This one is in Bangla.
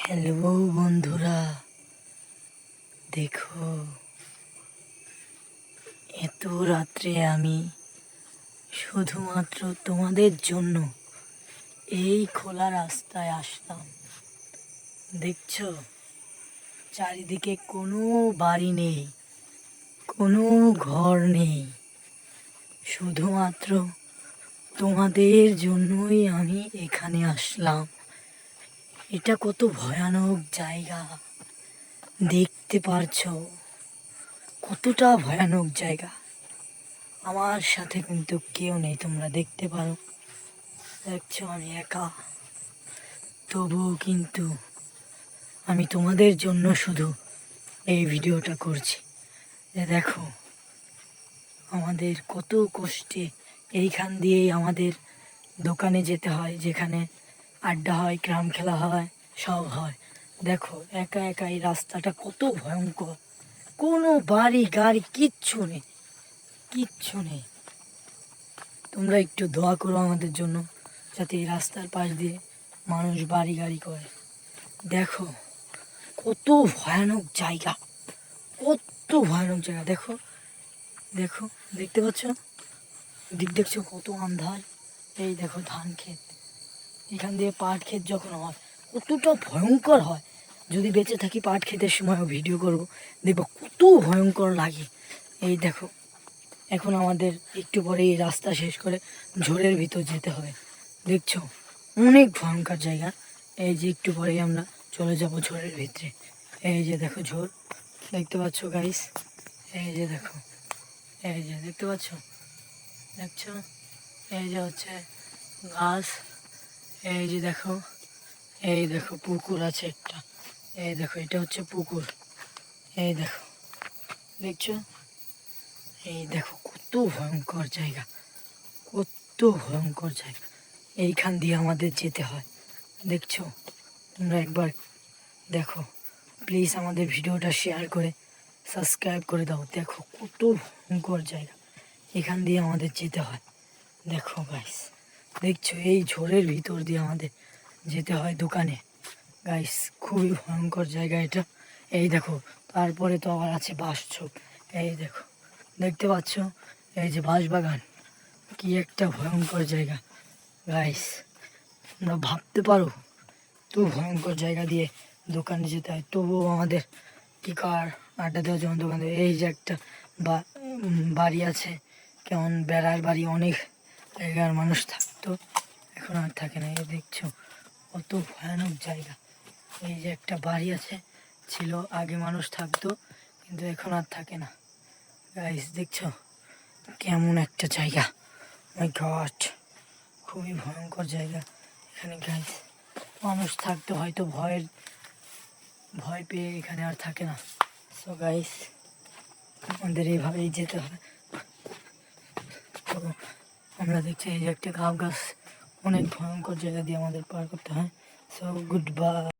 হ্যালো বন্ধুরা, দেখো এত রাত্রে আমি শুধুমাত্র তোমাদের জন্য এই খোলা রাস্তায় আসলাম। দেখছো চারিদিকে কোনো বাড়ি নেই, কোনো ঘর নেই, শুধুমাত্র তোমাদের জন্যই আমি এখানে আসলাম। এটা কত ভয়ানক জায়গা, দেখতে পারছো কতটা ভয়ানক জায়গা। আমার সাথে কিন্তু কেউ নেই, তোমরা দেখতে পারো, দেখছো আমি একা। তবুও কিন্তু আমি তোমাদের জন্য শুধু এই ভিডিওটা করছি। যে দেখো আমাদের কত কষ্টে এইখান দিয়েই আমাদের দোকানে যেতে হয়, যেখানে আড্ডা হয়, গ্রাম খেলা হয়, সব হয়। দেখো একা একা এই রাস্তাটা কত ভয়ঙ্কর, কোনো বাড়ি গাড়ি কিচ্ছু নেই, কিচ্ছু নেই। তোমরা একটু দোয়া করো আমাদের জন্য, যাতে এই রাস্তার পাশ দিয়ে মানুষ বাড়ি গাড়ি করে। দেখো কত ভয়ানক জায়গা, কত ভয়ানক জায়গা। দেখো দেখো, দেখতে পাচ্ছ দিক, দেখছো কত আন্ধার। এই দেখো ধান ক্ষেত, এখান দিয়ে পাট ক্ষেত যখন হয় কতটা ভয়ঙ্কর হয়। যদি বেঁচে থাকি পাট ক্ষেতের সময়ও ভিডিও করব, দেখবো কত ভয়ঙ্কর লাগে। এই দেখো এখন আমাদের একটু পরে এই রাস্তা শেষ করে ঝোড়ের ভিতর যেতে হবে। দেখছো অনেক ভয়ঙ্কর জায়গা। এই যে একটু পরেই আমরা চলে যাব ঝোড়ের ভিতরে। এই যে দেখো ঝোড়, দেখতে পাচ্ছ গাইস, এই যে দেখো, এই যে দেখতে পাচ্ছ, দেখছো এই যে হচ্ছে গাছ। এই যে দেখো, এই দেখো পুকুর আছে একটা, এই দেখো এটা হচ্ছে পুকুর। এই দেখো, দেখছো, এই দেখো কত ভয়ঙ্কর জায়গা, কত ভয়ঙ্কর জায়গা। এইখান দিয়ে আমাদের যেতে হয়। দেখছো তোমরা একবার দেখো, প্লিজ আমাদের ভিডিওটা শেয়ার করে সাবস্ক্রাইব করে দাও। দেখো কত ভয়ঙ্কর জায়গা, এখান দিয়ে আমাদের যেতে হয়। দেখো গাইস, দেখছো এই ঝোড়ের ভিতর দিয়ে আমাদের যেতে হয় দোকানে। গাইস খুবই ভয়ঙ্কর জায়গা এটা। এই দেখো তারপরে তো আবার আছে বাঁশঝোপ। এই দেখো দেখতে পাচ্ছ, এই যে বাঁশবাগান, কি একটা ভয়ঙ্কর জায়গা। গাইস তোমরা ভাবতে পারো তো ভয়ঙ্কর জায়গা দিয়ে দোকানে যেতে হয়, তবুও আমাদের কি কার আড্ডা দেওয়ার জন্য দোকান দেবে। এই যে একটা বাড়ি আছে, কেমন বেড়ার বাড়ি, অনেক জায়গার মানুষ থাকতো, এখন আর থাকে না। এই দেখছো কত ভয়ানক জায়গা। এই যে একটা বাড়ি আছে, ছিল আগে মানুষ থাকতো, কিন্তু এখন আর থাকে না। গাইস দেখছো কেমন একটা জায়গা, মাই গড, খুবই ভয়ঙ্কর জায়গা। এখানে গাইস মানুষ থাকতে হয়তো ভয় পেয়ে এখানে আর থাকে না। সো গাইস আমাদের এইভাবেই যেতে হবে। তো আমরা দেখছি এই যে একটা গাছ, অনেক ভয়ঙ্কর জায়গা দিয়ে আমাদের পার করতে হয়। So good bye.